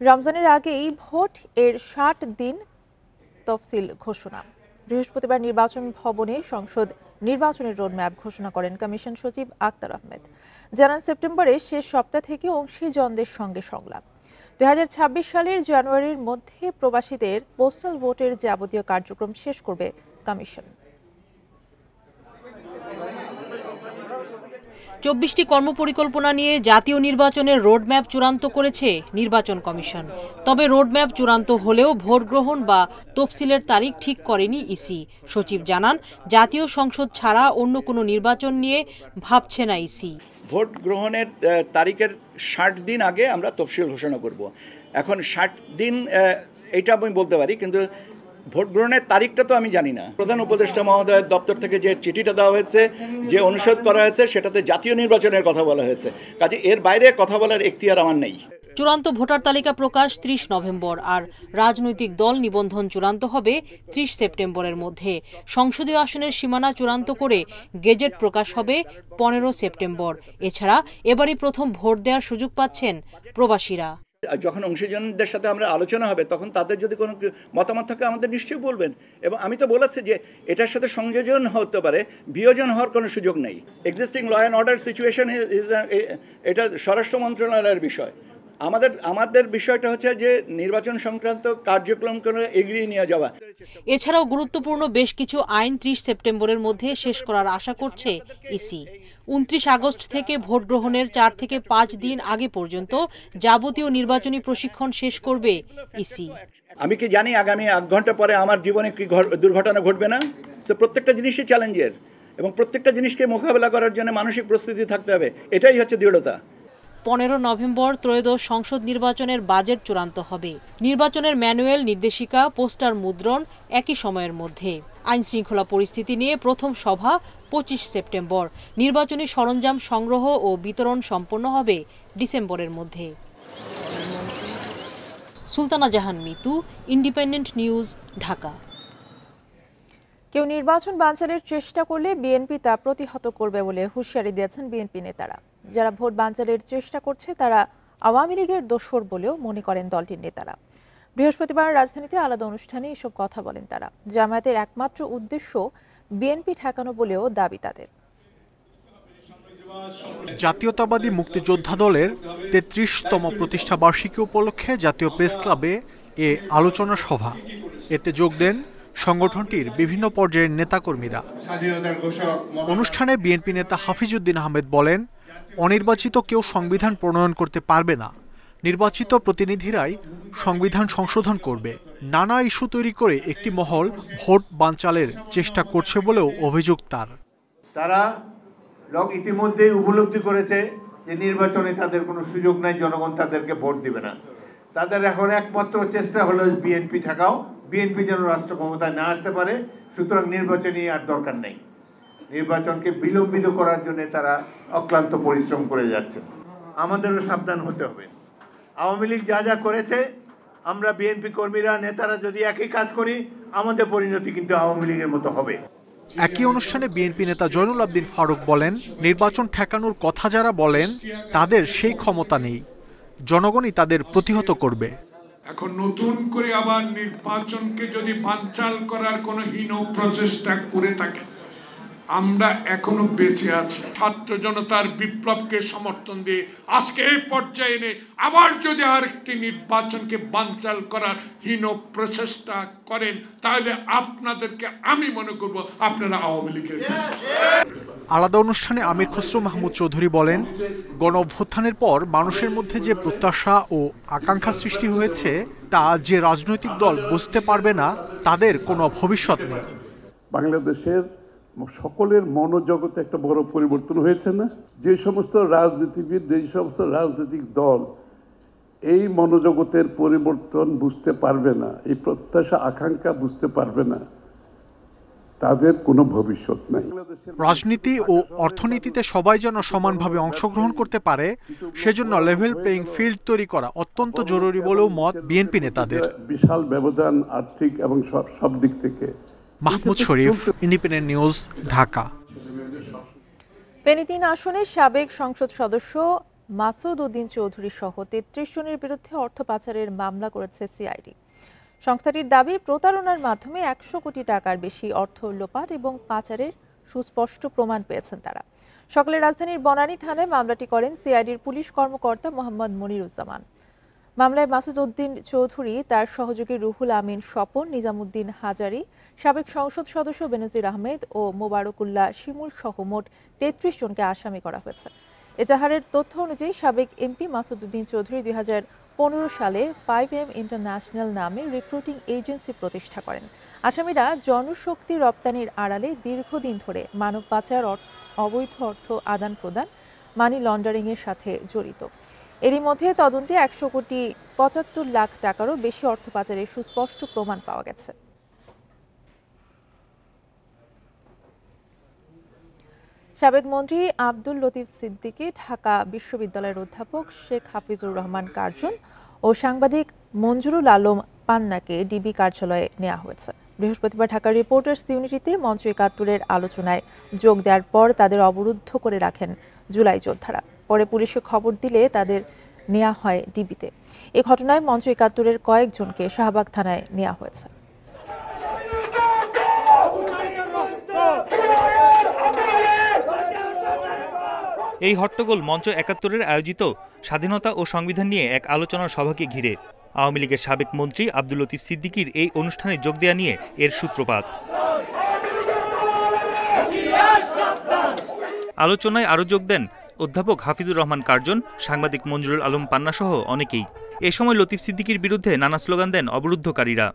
রমজানের আগেই ভোট এর ৬০ দিন তফসিল ঘোষণা। বৃহস্পতিবার নির্বাচন ভবনে সংসদ নির্বাচনের রোডম্যাপ ঘোষণা করেন কমিশন সচিব আক্তার আহমেদ। জানান, সেপ্টেম্বরের শেষ সপ্তাহ থেকে অংশীজনদের সঙ্গে সংলাপ। ২০২৬ সালের জানুয়ারির মধ্যে প্রবাসীদের পোস্টাল ভোটের যাবতীয় কার্যক্রম শেষ করবে কমিশন। ২৪টি কর্মপরিকল্পনা নিয়ে জাতীয় নির্বাচনের রোডম্যাপ চূড়ান্ত করেছে নির্বাচন কমিশন। তবে রোডম্যাপ চূড়ান্ত হলেও ভোট গ্রহণ বা তফসিলের তারিখ ঠিক করেনি ইসি। সচিব জানান, জাতীয় সংসদ ছাড়া অন্য কোনো নির্বাচন নিয়ে ভাবছে না ইসি। ভোট গ্রহণের তারিখের ৬০ দিন আগে আমরা তফসিল ঘোষণা করব। এখন ৬০ দিন এটা আমি বলতে পারি, কিন্তু ভোট গ্রহণের তারিখটা তো আমি জানি না। প্রধান উপদেষ্টা মহোদয়ের দপ্তর থেকে যে চিঠিটা দেওয়া হয়েছে, যে অনুরোধ করা হয়েছে, সেটাতে জাতীয় নির্বাচনের কথা বলা হয়েছে। কাজে এর বাইরে কথা বলার এখতিয়ার আমার নেই। চূড়ান্ত ভোটার তালিকা প্রকাশ ৩০ নভেম্বর, আর রাজনৈতিক দল নিবন্ধন চূড়ান্ত হবে ৩০ সেপ্টেম্বরের মধ্যে। সংসদীয় আসনের সীমানা চূড়ান্ত করে গেজেট প্রকাশ হবে ১৫ সেপ্টেম্বর। এছাড়া এবারই প্রথম ভোট দেওয়ার সুযোগ পাচ্ছেন প্রবাসীরা। যখন অংশীজনদের সাথে আমরা আলোচনা হবে, তখন তাদের যদি কোনো মতামত থাকে আমাদের নিশ্চয়ই বলবেন। এবং আমি তো বলেছি যে এটার সাথে সংযোজন হতে পারে, বিয়োজন হওয়ার কোনো সুযোগ নেই। Existing law and order situation এটা স্বরাষ্ট্র মন্ত্রণালয়ের বিষয়। আমাদের বিষয়টা হচ্ছে যে নির্বাচন সংক্রান্ত কার্যক্রমগুলো এগিয়ে নিয়ে যাওয়া। এছাড়াও গুরুত্বপূর্ণ বেশ কিছু আইন ৩০ সেপ্টেম্বরের মধ্যে শেষ করার আশা করছে ইসি। ২৯ আগস্ট থেকে ভোট গ্রহণের ৪ থেকে ৫ দিন আগে পর্যন্ত যাবতীয় নির্বাচনী প্রশিক্ষণ শেষ করবে ইসি। আমি কি জানি আগামী ১ ঘন্টা পরে আমার জীবনে কি দুর্ঘটনা ঘটবে না? প্রত্যেকটা জিনিসই চ্যালেঞ্জের, এবং প্রত্যেকটা জিনিসকে মোকাবেলা করার জন্য মানসিক প্রস্তুতি থাকতে হবে। এটাই হচ্ছে দৃঢ়তা। ১৫ নভেম্বর ত্রয়োদশ সংসদ নির্বাচনের বাজেট চূড়ান্ত হবে। নির্বাচনের ম্যানুয়াল, নির্দেশিকা, পোস্টার মুদ্রণ একই সময়ের মধ্যে। আইন শৃঙ্খলা পরিস্থিতি নিয়ে প্রথম সভা ২৫ সেপ্টেম্বর। নির্বাচনী সরঞ্জাম সংগ্রহ ও বিতরণ সম্পন্ন হবে ডিসেম্বরের মধ্যে। সুলতানা জাহান মিতু, ইন্ডিপেন্ডেন্ট নিউজ, ঢাকা। কেউ নির্বাচন বানচালের চেষ্টা করলে বিএনপি তা প্রতিহত করবে বলে হুঁশিয়ারি দিয়েছেন বিএনপি নেতারা। যারা ভোট বানচালের চেষ্টা করছে তারা আওয়ামী লীগের দোসর বলেও মনে করেন দলটির নেতারা। বৃহস্পতিবার রাজধানীতে আলাদা অনুষ্ঠানে এসব কথা বলেন তারা। জামায়াতের একমাত্র উদ্দেশ্য বিএনপি ঠেকানো বলেও দাবি তাদের। জাতীয়তাবাদী মুক্তিযোদ্ধা দলের ৩৩তম প্রতিষ্ঠা বার্ষিকী উপলক্ষে জাতীয় প্রেস ক্লাবে এ আলোচনা সভা। এতে যোগ দেন সংগঠনটির বিভিন্ন পর্যায়ের নেতাকর্মীরা। অনুষ্ঠানে বিএনপি নেতা হাফিজউদ্দিন আহমেদ বলেন, অনির্বাচিত কেউ সংবিধান প্রণয়ন করতে পারবে না। নির্বাচিত প্রতিনিধিরাই সংবিধান সংশোধন করবে। নানা ইস্যু তৈরি করে একটি মহল ভোট বানচালের চেষ্টা করছে বলেও অভিযোগ তার। তারা ইতিমধ্যেই উপলব্ধি করেছে যে নির্বাচনে তাদের কোনো সুযোগ নাই, জনগণ তাদেরকে ভোট দিবে না। তাদের এখন একমাত্র চেষ্টা হলো বিএনপি ঠেকাও, বিএনপি যেন রাষ্ট্র ক্ষমতায় না আসতে পারে। সুতরাং নির্বাচনী আর দরকার নেই। নির্বাচনকে বিলম্বিত করার জন্য তারা অক্লান্ত পরিশ্রম করে যাচ্ছে। আমাদেরও সাবধান হতে হবে। আওয়ামী লীগ যা যা করেছে, আমরা বিএনপি কর্মীরা, নেতারা যদি একই কাজ করি, আমাদের পরিণতি কিন্তু আওয়ামী লীগের মতো হবে। একই অনুষ্ঠানে বিএনপি নেতা জয়নুল আবদিন ফারুক বলেন, নির্বাচন ঠেকানোর কথা যারা বলেন তাদের সেই ক্ষমতা নেই, জনগণই তাদের প্রতিহত করবে। এখন নতুন করে আবার নির্বাচনকে যদি বানচাল করার কোনো হীন প্রচেষ্টা করে থাকে, আমরা এখনো বেঁচে আছি। ছাত্র জনতার বিপ্লবকে সমর্থন দিয়ে আজকে এই পর্যায়ে এনে আবার যদি আরেকটি নির্বাচনকে বানচাল করার হীন প্রচেষ্টা করেন, তাহলে আপনাদেরকে আমি মনে করব আপনারা আওয়ামী লীগের। আলাদা অনুষ্ঠানে আমির খসরু মাহমুদ চৌধুরী বলেন, গণ অভ্যুত্থানের পর মানুষের মধ্যে যে প্রত্যাশা ও আকাঙ্ক্ষা সৃষ্টি হয়েছে তা যে রাজনৈতিক দল বুঝতে পারবে না, তাদের কোনো ভবিষ্যৎ নেই। বাংলাদেশের সকলের মনোজগতে একটা বড় পরিবর্তন হয়েছে না? যে সমস্ত রাজনীতিবিদ, যে সমস্ত রাজনৈতিক দল এই মনোজগতের পরিবর্তন বুঝতে পারবে না, এই প্রত্যাশা আকাঙ্ক্ষা বুঝতে পারবে না, তাদের কোনো ভবিষ্যৎ নাই। রাজনীতি ও অর্থনীতিতে সবাই যেন সমানভাবে অংশগ্রহণ করতে পারে, সেজন্য লেভেল প্লেইং ফিল্ড তৈরি করা অত্যন্ত জরুরি বলেও মত বিএনপি নেতাদের। বিশাল ব্যবধান আর্থিক এবং সব দিক থেকে। মাহমুদ শরীফ, ইন্ডিপেন্ডেন্ট নিউজ, ঢাকা। ফেনী ৩ আসনের সাবেক সংসদ সদস্য মাসুদ উদ্দিন চৌধুরী সহ ৩৩ জনের বিরুদ্ধে অর্থ পাচারের মামলা করেছে সিআইডি। সংস্থাটির দাবি, প্রতারণার মাধ্যমে ১০০ কোটি টাকার বেশি অর্থ লোপাট এবং পাচারের সুস্পষ্ট প্রমাণ পেয়েছেন তারা। সকালে রাজধানীর বনানী থানায় মামলাটি করেন সিআইডির পুলিশ কর্মকর্তা মোহাম্মদ মনিরুজ্জামান। মামলায় মাসুদ উদ্দিন চৌধুরী, তার সহযোগী রুহুল আমিন স্বপন, নিজামুদ্দিন হাজারি, সাবেক সংসদ সদস্য বেনজির আহমেদ ও মোবারকুল্লাহ শিমুল সহ মোট ৩৩ জনকে আসামি করা হয়েছে। এজাহারের তথ্য অনুযায়ী সাবেক এমপি মাসুদ উদ্দিন চৌধুরী ২০১৫ সালে 5M ইন্টারন্যাশনাল নামে রিক্রুটিং এজেন্সি প্রতিষ্ঠা করেন। আসামিরা জনশক্তি রপ্তানির আড়ালে দীর্ঘদিন ধরে মানব পাচার, অবৈধ অর্থ আদান প্রদান, মানি লন্ডারিংয়ের সাথে জড়িত। এরই মধ্যে তদন্তে ১০০ কোটি ৭৫ লাখ টাকারও বেশি অর্থ পাচারের সুস্পষ্ট প্রমাণ পাওয়া গেছে। সাবেক মন্ত্রী আব্দুল লতিফ সিদ্দিকী, ঢাকা বিশ্ববিদ্যালয়ের অধ্যাপক শেখ হাফিজুর রহমান কার্জন ও সাংবাদিক মঞ্জুরুল আলম পান্নাকে ডিবি কার্যালয়ে নেওয়া হয়েছে। বৃহস্পতিবার ঢাকা রিপোর্টার্স ইউনিটিতে মঞ্চ ৭১-এর আলোচনায় যোগ দেওয়ার পর তাদের অবরুদ্ধ করে রাখেন জুলাই যোদ্ধারা। পরে পুলিশে খবর দিলে তাদের নেওয়া হয় ডিবিতে। এ ঘটনায় মঞ্চ ৭১-এর কয়েকজনকে শাহবাগ থানায় নেওয়া হয়েছে। এই হট্টগোল মঞ্চ ৭১-এর আয়োজিত স্বাধীনতা ও সংবিধান নিয়ে এক আলোচনার সভাকে ঘিরে। আওয়ামী লীগের সাবেক মন্ত্রী আব্দুল লতিফ সিদ্দিকীর এই অনুষ্ঠানে যোগ দেওয়া নিয়ে এর সূত্রপাত। আলোচনায় আরও যোগ দেন অধ্যাপক হাফিজুর রহমান কার্জন, সাংবাদিক মঞ্জুরুল আলম পান্না সহ অনেকেই। এ সময় লতিফ সিদ্দিকীর বিরুদ্ধে নানা স্লোগান দেন অবরুদ্ধকারীরা।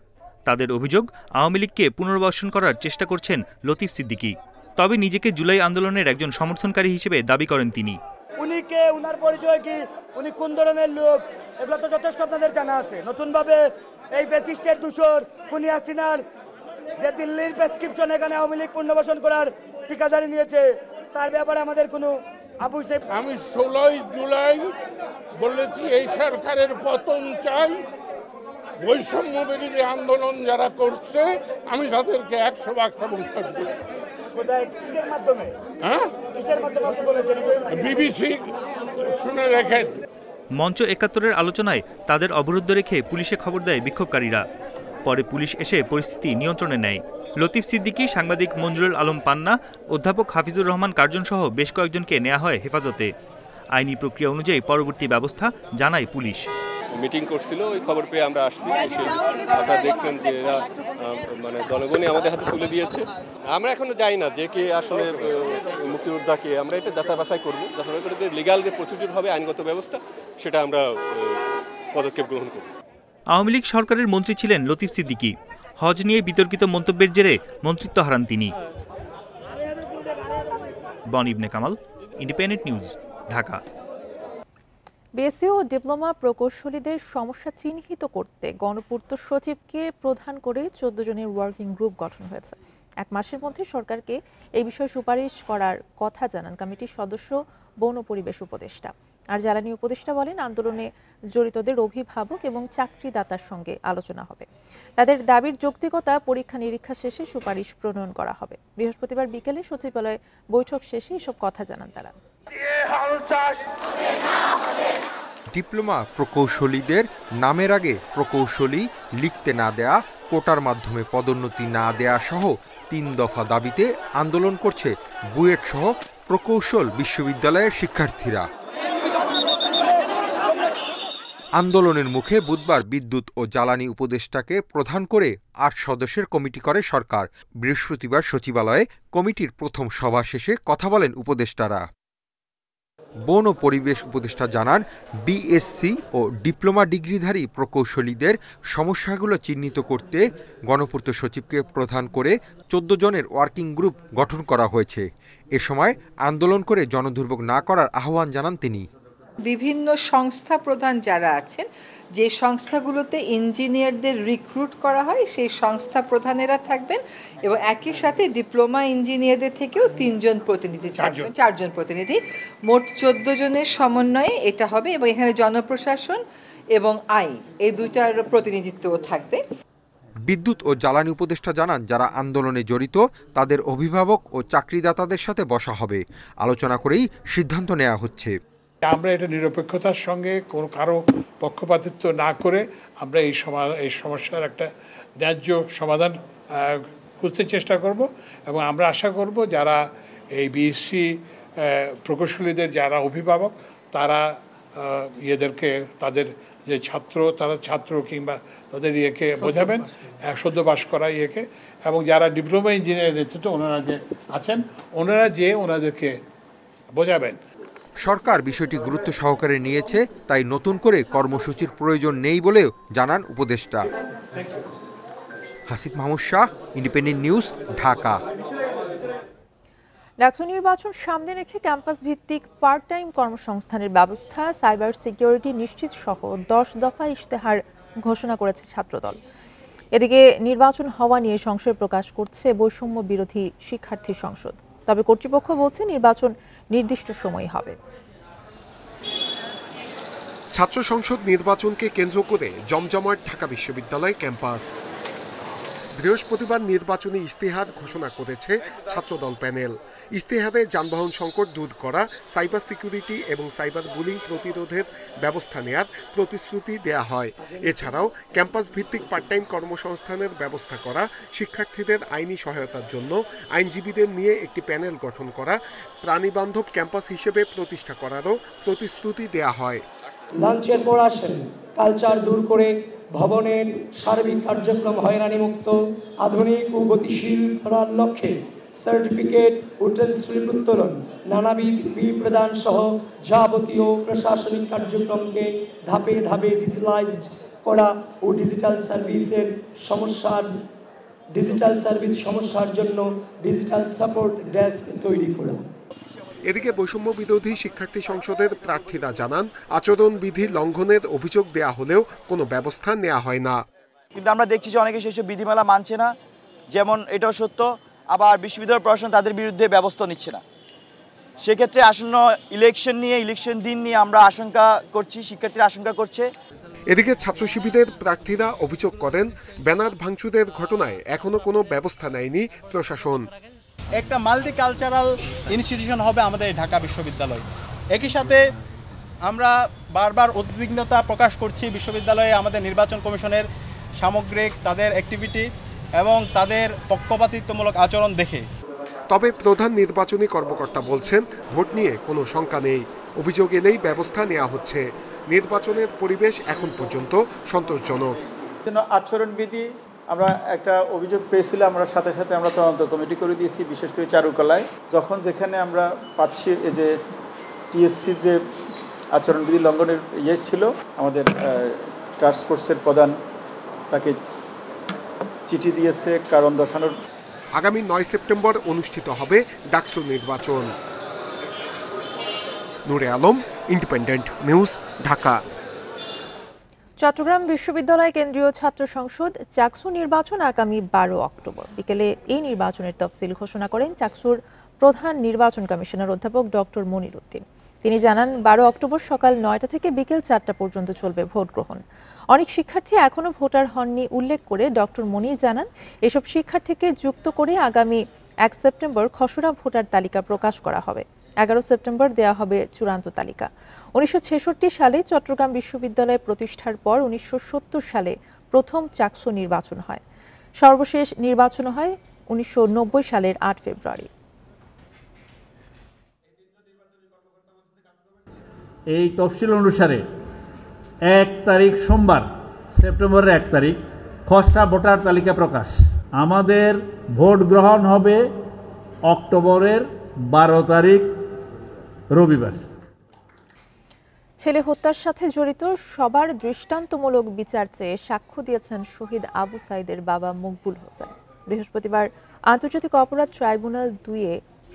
তাদের অভিযোগ, আওয়ামী লীগকে পুনর্বাসন করার চেষ্টা করছেন লতিফ সিদ্দিকী। তবে নিজেকে জুলাই আন্দোলনের একজন সমর্থনকারী হিসেবে দাবি করেন তিনি। উনি কে, উনার পরিচয় কি, উনি কোন ধরনের লোক, এগুলো তো যথেষ্ট আপনাদের জানা আছে। নতুনভাবে এই ফ্যাসিস্টের দূষর খুনি হাসিনার যে দিল্লির প্রেসক্রিপশন এখানে আওয়ামী লীগ পুনর্বাসন করার ঠিকাদারি নিয়েছে, তার ব্যাপারে আমাদের কোনো আপোষ নেই। আমি 16 জুলাই বলেছি এই সরকারের পতন চাই। বৈষম্য বিরোধী আন্দোলন যারা করছে আমি তাদেরকে 100% সমর্থন করি। কিসের মাধ্যমে? বিবিসি শুনে দেখেন। মঞ্চ ৭১-এর আলোচনায় তাদের অবরুদ্ধ রেখে পুলিশে খবর দেয় বিক্ষোভকারীরা। পরে পুলিশ এসে পরিস্থিতি নিয়ন্ত্রণে নেয়। লতিফ সিদ্দিকী, সাংবাদিক মঞ্জুরুল আলম পান্না, অধ্যাপক হাফিজুর রহমান কার্জন সহ বেশ কয়েকজনকে নেওয়া হয় হেফাজতে। আইনি প্রক্রিয়া অনুযায়ী পরবর্তী ব্যবস্থা জানায় পুলিশ। মিটিং করছিল, ওই খবর পেয়ে আমরা আসছি। আপনারা দেখছেন যে এরা মানে জনগণই আমাদের হাতে তুলে দিয়েছে। আমরা এখনো যাই না যে কে আসলে মুক্তিযোদ্ধাকে, আমরা এটা যাচাই বাছাই করবো। যাচাই করে যে লিগাল যে প্রসিডিউর হবে, আইনগত ব্যবস্থা, সেটা আমরা পদক্ষেপ গ্রহণ করব। আওয়ামী লীগ সরকারের মন্ত্রী ছিলেন লতিফ সিদ্দিকী। হজ নিয়ে বিতর্কিত মন্তব্যের জেরে মন্ত্রিত্ব হারান তিনি। বন Ibne Kamal, Independent News, Dhaka. BSc ও ডিপ্লোমা প্রকৌশলীদের সমস্যা চিহ্নিত করতে গণপূর্ত সচিবকে প্রধান করে 14 জনের ওয়ার্কিং গ্রুপ গঠন হয়েছে। 1 মাসের মধ্যে সরকারকে এই বিষয়ে সুপারিশ করার কথা জানান কমিটির সদস্য বন ও পরিবেশ উপদেষ্টা। আর জ্বালানি উপদেষ্টা বলেন, আন্দোলনে জড়িতদের অভিভাবক এবং চাকরিদাতার সঙ্গে আলোচনা হবে। তাদের দাবির যৌক্তিকতা পরীক্ষা নিরীক্ষা শেষে সুপারিশ প্রণয়ন করা হবে। বৃহস্পতিবার বিকেলে সচিবালয়ে বৈঠক শেষে এসব কথা জানান তারা। ডিপ্লোমা প্রকৌশলীদের নামের আগে প্রকৌশলী লিখতে না দেয়া, কোটার মাধ্যমে পদোন্নতি না দেয়া সহ 3 দফা দাবিতে আন্দোলন করছে বুয়েট সহ প্রকৌশল বিশ্ববিদ্যালয়ের শিক্ষার্থীরা। আন্দোলনের মুখে বুধবার বিদ্যুৎ ও জ্বালানি উপদেষ্টাকে প্রধান করে 8 সদস্যের কমিটি করে সরকার। বৃহস্পতিবার সচিবালয়ে কমিটির প্রথম সভা শেষে কথা বলেন উপদেষ্টারা। বন ও পরিবেশ উপদেষ্টা জানান, বিএসসি ও ডিপ্লোমা ডিগ্রিধারী প্রকৌশলীদের সমস্যাগুলো চিহ্নিত করতে গণপূর্ত সচিবকে প্রধান করে 14 জনের ওয়ার্কিং গ্রুপ গঠন করা হয়েছে। এ সময় আন্দোলন করে জনদুর্ভোগ না করার আহ্বান জানান তিনি। বিভিন্ন সংস্থা প্রধান যারা আছেন, যে সংস্থাগুলোতে ইঞ্জিনিয়ারদের রিক্রুট করা হয়, সেই সংস্থা প্রধানেরা থাকবেন এবং একই সাথে ডিপ্লোমা ইঞ্জিনিয়ারদের থেকেও 3 জন প্রতিনিধি থাকবেন, 4 জন প্রতিনিধি, মোট 14 জনের সমন্বয়ে এটা হবে। এবং এখানে জনপ্রশাসন এবং আইন, এই 2টার প্রতিনিধিত্বও থাকবে। বিদ্যুৎ ও জ্বালানি উপদেষ্টা জানান, যারা আন্দোলনে জড়িত তাদের অভিভাবক ও চাকরিদাতাদের সাথে বসা হবে। আলোচনা করেই সিদ্ধান্ত নেওয়া হচ্ছে। আমরা এটা নিরপেক্ষতার সঙ্গে কোনো কারো পক্ষপাতিত্ব না করে আমরা এই সমস্যার একটা ন্যায্য সমাধান খুঁজতে চেষ্টা করব এবং আমরা আশা করব যারা এই বিএসসি প্রকৌশলীদের যারা অভিভাবক তারা তাদের যে তারা ছাত্র কিংবা তাদের ইয়েকে বোঝাবেন সদ্য পাস করা ইয়েকে, এবং যারা ডিপ্লোমা ইঞ্জিনিয়ার নেতৃত্ব ওনারা যে আছেন ওনারা ওনাদেরকে বোঝাবেন। সরকার বিষয়টি গুরুত্ব সহকারে নিয়েছে, তাই নতুন করে কর্মসূচির প্রয়োজন নেই বলেও জানান উপদেষ্টা। Hasif Mahmud Shah, Independent News, Dhaka. ডাকসু নির্বাচন সামনে রেখে ক্যাম্পাস ভিত্তিক পার্ট টাইম কর্মসংস্থানের ব্যবস্থা, সাইবার সিকিউরিটি নিশ্চিত সহ 10 দফা ইশতেহার ঘোষণা করেছে ছাত্রদল। এদিকে নির্বাচন হওয়া নিয়ে সংশয় প্রকাশ করছে বৈষম্য বিরোধী শিক্ষার্থী সংসদ। তবে কর্তৃপক্ষ বলছে নির্বাচন নির্দিষ্ট সময় হবে। ছাত্র সংসদ নির্বাচনকে কেন্দ্র করে জমজমাট ঢাকা বিশ্ববিদ্যালয় ক্যাম্পাস। বৃহস্পতিবার নির্বাচনী ইশতেহার ঘোষণা করেছে ছাত্রদল প্যানেল। ইশতেহারে যানবাহন সংকট দূর করা, সাইবার সিকিউরিটি এবং সাইবার বুলিং প্রতিরোধের ব্যবস্থা নেয়ার প্রতিশ্রুতি দেয়া হয়। এছাড়াও ক্যাম্পাস ভিত্তিক পার্ট টাইম কর্মসংস্থানের ব্যবস্থা করা, শিক্ষার্থীদের আইনি সহায়তার জন্য আইনজীবীদের নিয়ে একটি প্যানেল গঠন করা, প্রাণীবান্ধব ক্যাম্পাস হিসেবে প্রতিষ্ঠা করারও প্রতিশ্রুতি দেয়া হয়। লাঞ্চের পর আসেন কালচার দূর করে ভবনের সার্বিক কার্যক্রম হয়রানিমুক্ত, আধুনিক ও গতিশীল করার লক্ষ্যে সার্টিফিকেট ও ট্রান্সক্রিপ্ট উত্তোলন, নানাবিধ ফি প্রদান সহ যাবতীয় প্রশাসনিক কার্যক্রমকে ধাপে ধাপে ডিজিটালাইজড করা ও ডিজিটাল সার্ভিস সমস্যার জন্য ডিজিটাল সাপোর্ট ডেস্ক তৈরি করা। এদিকে বৈষম্য বিরোধী শিক্ষার্থী সংসদের প্রার্থীরা জানান, আচরণবিধি লঙ্ঘনের অভিযোগ দেয়া হলেও কোনো ব্যবস্থা নেওয়া হয় না। কিন্তু আমরা দেখছি যে অনেকে সেসব বিধিমালা মানছে না, যেমন এটাও সত্য, আবার বিশ্ববিদ্যালয় প্রশাসন তাদের বিরুদ্ধে ব্যবস্থা নিচ্ছে না। সেক্ষেত্রে আসন্ন ইলেকশন দিন নিয়ে আমরা আশঙ্কা করছি, শিক্ষার্থীরা আশঙ্কা করছে। এদিকে ছাত্র শিবিরের প্রার্থীরা অভিযোগ করেন, ব্যানার ভাঙচুরের ঘটনায় এখনো কোনো ব্যবস্থা নেয়নি প্রশাসন। একটা মাল্টিকালচারাল ইনস্টিটিউশন হবে আমাদের ঢাকা বিশ্ববিদ্যালয়। একই সাথে আমরা বারবার উদ্বিগ্নতা প্রকাশ করছি বিশ্ববিদ্যালয়ে আমাদের নির্বাচন কমিশনের সামগ্রিক তাদের অ্যাক্টিভিটি এবং তাদের পক্ষপাতিত্বমূলক আচরণ দেখে। তবে প্রধান নির্বাচনী কর্মকর্তা বলছেন, ভোট নিয়ে কোনো শঙ্কা নেই, অভিযোগ এলেই ব্যবস্থা নেওয়া হচ্ছে। নির্বাচনের পরিবেশ এখন পর্যন্ত সন্তোষজনক। আচরণবিধি আমরা একটা অভিযোগ পেয়েছিলাম, আমরা সাথে সাথে আমরা তদন্ত কমিটি করে দিয়েছি, বিশেষ করে চারুকলায়। যখন যেখানে আমরা পাচ্ছি এই যে টিএসসির যে আচরণবিধি লঙ্ঘনের ছিল, আমাদের টাস্ক ফোর্সের প্রধান তাকে চিঠি দিয়েছে কারণ দর্শানোর। আগামী 9 সেপ্টেম্বর অনুষ্ঠিত হবে ডাকসু নির্বাচন। নূরে আলম, ইন্ডিপেন্ডেন্ট নিউজ, ঢাকা। চট্টগ্রাম বিশ্ববিদ্যালয় কেন্দ্রীয় ছাত্র সংসদ চাকসু নির্বাচন আগামী 12 অক্টোবর বিকেলে এই নির্বাচনের তফসিল ঘোষণা করেন চাকসুর প্রধান নির্বাচন কমিশনার অধ্যাপক ডক্টর মনির উদ্দিন। তিনি জানান, 12 অক্টোবর সকাল 9টা থেকে বিকেল 4টা পর্যন্ত চলবে ভোট গ্রহণ। অনেক শিক্ষার্থী এখনও ভোটার হননি উল্লেখ করে ডক্টর মনির জানান, এসব শিক্ষার্থীকে যুক্ত করে আগামী 1 সেপ্টেম্বর খসড়া ভোটার তালিকা প্রকাশ করা হবে। 11 সেপ্টেম্বর দেওয়া হবে চূড়ান্ত তালিকা। 1966 সালে চট্টগ্রাম বিশ্ববিদ্যালয় প্রতিষ্ঠার পর 1970 সালে প্রথম চাকসু নির্বাচন হয়। সর্বশেষ নির্বাচন হয় 1990 সালের 8 ফেব্রুয়ারি। এই তফসিল অনুসারে 1 তারিখ সোমবার, সেপ্টেম্বরের 1 তারিখ খসড়া ভোটার তালিকা প্রকাশ। আমাদের ভোট গ্রহণ হবে অক্টোবরের 12 তারিখ রবিবার। ছেলে হত্যার সাথে জড়িত সবার দৃষ্টান্তমূলক বিচার চেয়ে সাক্ষ্য দিয়েছেন শহীদ আবু সাইদের বাবা মকবুল হোসেন। বৃহস্পতিবার আন্তর্জাতিক অপরাধ ট্রাইব্যুনাল 2-এ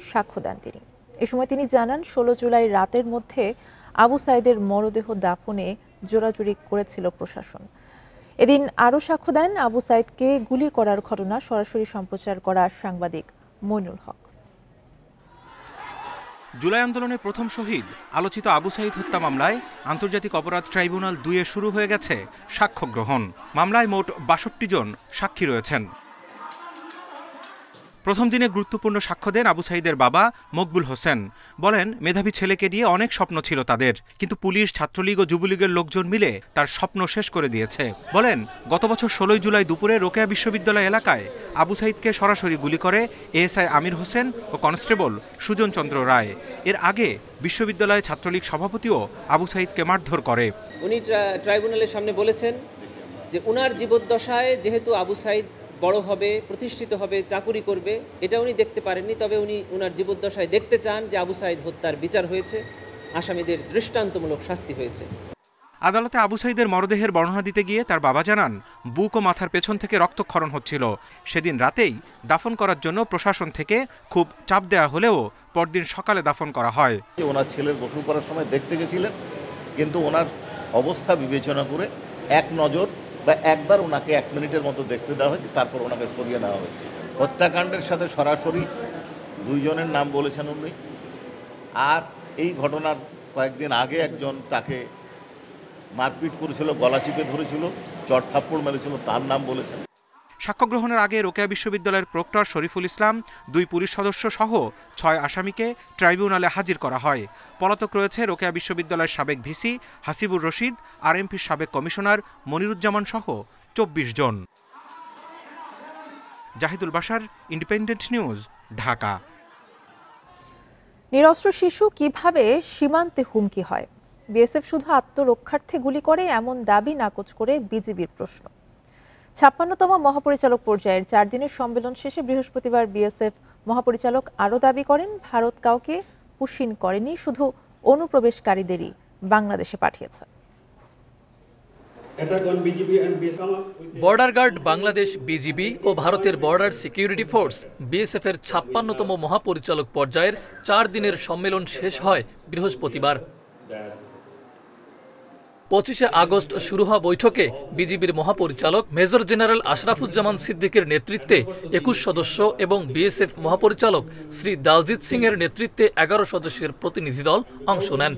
সাক্ষ্য দেন তিনি। এ সময় তিনি জানান, 16 জুলাই রাতের মধ্যে আবু সাইদের মরদেহ দাফনে জোরাজুরি করেছিল প্রশাসন। এদিন আরও সাক্ষ্য দেন আবু সাইদকে গুলি করার ঘটনা সরাসরি সম্প্রচার করা সাংবাদিক মইনুল হক। জুলাই আন্দোলনের প্রথম শহীদ আলোচিত আবু সাইদ হত্যা মামলায় আন্তর্জাতিক অপরাধ ট্রাইব্যুনাল 2-এ শুরু হয়ে গেছে সাক্ষ্য গ্রহণ। মামলায় মোট 62 জন সাক্ষী রয়েছেন। প্রথম দিনে গুরুত্বপূর্ণ সাক্ষ্য দেন আবু সাঈদের বাবা মকবুল হোসেন। বলেন, মেধাবী ছেলেকে নিয়ে অনেক স্বপ্ন ছিল তাদের, কিন্তু পুলিশ, ছাত্রলীগ ও যুবলীগের লোকজন মিলে তার স্বপ্ন শেষ করে দিয়েছে। বলেন, গত বছর 16 জুলাই দুপুরে রোকেয়া বিশ্ববিদ্যালয় এলাকায় আবু সাঈদকে সরাসরি গুলি করে এএসআই আমির হোসেন ও কনস্টেবল সুজন চন্দ্র রায়। এর আগে বিশ্ববিদ্যালয়ে ছাত্রলীগ সভাপতিও আবু সাঈদকে মারধর করে। উনি ট্রাইব্যুনালের সামনে বলেছেন যে উনার জীবদ্দশায় যেহেতু আবু সাঈদ বড় হবে, প্রতিষ্ঠিত হবে, চাকুরি করবে, এটা উনি দেখতে পারেননি। তবে উনি উনার জীবদ্দশায় দেখতে চান যে আবু সাঈদ হত্যার বিচার হয়েছে, আসামিদের দৃষ্টান্তমূলক শাস্তি হয়েছে। আদালতে আবু সাঈদের মরদেহের বর্ণনা দিতে গিয়ে তার বাবা জানান, বুক ও মাথার পেছন থেকে রক্তক্ষরণ হচ্ছিল। সেদিন রাতেই দাফন করার জন্য প্রশাসন থেকে খুব চাপ দেওয়া হলেও পরদিন সকালে দাফন করা হয়। ওনার ছেলের গোসল করার সময় দেখতে গেছিলেন, কিন্তু ওনার অবস্থা বিবেচনা করে এক নজর বা একবার ওনাকে 1 মিনিটের মতো দেখতে দেওয়া হয়েছে, তারপর ওনাকে সরিয়ে নেওয়া হচ্ছে। হত্যাকাণ্ডের সাথে সরাসরি 2 জনের নাম বলেছেন উনি। আর এই ঘটনার কয়েকদিন আগে একজন তাকে মারপিট করেছিল, গলা চিপে ধরেছিল, চট থাপ্পড় মেরেছিল, তার নাম বলেছেন। সাক্ষ্য গ্রহণের আগে রোকেয়া বিশ্ববিদ্যালয়ের প্রক্টর শরীফুল ইসলাম, 2 পুলিশ সদস্য সহ 6 আসামিকে ট্রাইব্যুনালে হাজির করা হয়। পলাতক রয়েছে রোকেয়া বিশ্ববিদ্যালয়ের সাবেক ভিসি হাসিবুর রশিদ, আরএমপির সাবেক কমিশনার মনিরুজ্জামান সহ 24 জন। Zahidul Bashar, Independent News, Dhaka. নিরস্ত্র শিশু কিভাবে সীমান্তে হুমকি হয়? বিএসএফ শুধু আত্মরক্ষার্থে গুলি করে, এমন দাবি নাকচ করে বিজিবির প্রশ্ন। 56তম মহাপরিচালক পর্যায়ের 4 দিনের সম্মেলন শেষে বৃহস্পতিবার বিএসএফ মহাপরিচালক আরও দাবি করেন, ভারত কাউকে পুশিন করেনি, শুধু অনুপ্রবেশকারীদেরই বাংলাদেশে পাঠিয়েছে। বর্ডার গার্ড বাংলাদেশ, বিজিবি ও ভারতের বর্ডার সিকিউরিটি ফোর্স বিএসএফ এর 56তম মহাপরিচালক পর্যায়ের 4 দিনের সম্মেলন শেষ হয় বৃহস্পতিবার। 25 আগস্ট শুরু হওয়া বৈঠকে বিজিবির মহাপরিচালক মেজর জেনারেল আশরাফুজ্জামান সিদ্দিকের নেতৃত্বে 21 সদস্য এবং বিএসএফ মহাপরিচালক শ্রী দালজিৎ সিং এর নেতৃত্বে 11 সদস্যের প্রতিনিধি দল অংশ নেন।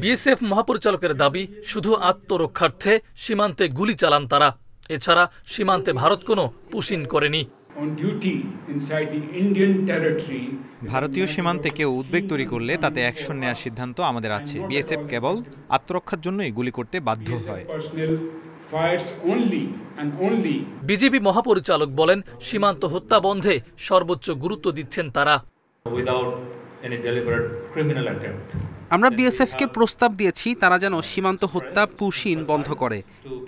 বিএসএফ মহাপরিচালকের দাবি, শুধু আত্মরক্ষার্থে সীমান্তে গুলি চালান তারা, এছাড়া সীমান্তে ভারত কোনো পুশিন করেনি। ভারতীয় সীমান্তে কেউ উদ্বেগ তৈরি করলে তাতে অ্যাকশন নেওয়ার সিদ্ধান্ত আমাদের আছে। বিএসএফ কেবল আত্মরক্ষার জন্যই গুলি করতে বাধ্য হয়। বিজিবি মহাপরিচালক বলেন, সীমান্ত হত্যা বন্ধে সর্বোচ্চ গুরুত্ব দিচ্ছেন তারা। আমরা বিএসএফকে প্রস্তাব দিয়েছি তারা যেন সীমান্ত হত্যা পুশিন বন্ধ করে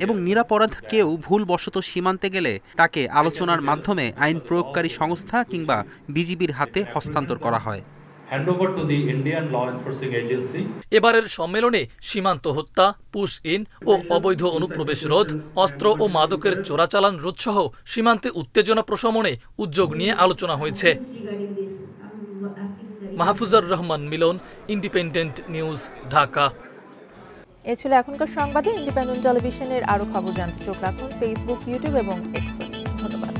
এবং নিরপরাধ কেউ ভুলবশত সীমান্তে গেলে তাকে আলোচনার মাধ্যমে আইন প্রয়োগকারী সংস্থা কিংবা বিজিবির হাতে হস্তান্তর করা হয়। এবারের সম্মেলনে সীমান্ত হত্যা, পুশ ইন ও অবৈধ অনুপ্রবেশ রোধ, অস্ত্র ও মাদকের চোরাচালান রোধ সহ সীমান্তে উত্তেজনা প্রশমনে উদ্যোগ নিয়ে আলোচনা হয়েছে। মাহফুজার রহমান মিলন, ইন্ডিপেন্ডেন্ট নিউজ, ঢাকা। এ ছিল এখনকার সংবাদে। ইন্ডিপেন্ডেন্ট টেলিভিশনের আরো খবর জানতে চোখ রাখুন ফেসবুক, ইউটিউব এবং এক্সে। ধন্যবাদ।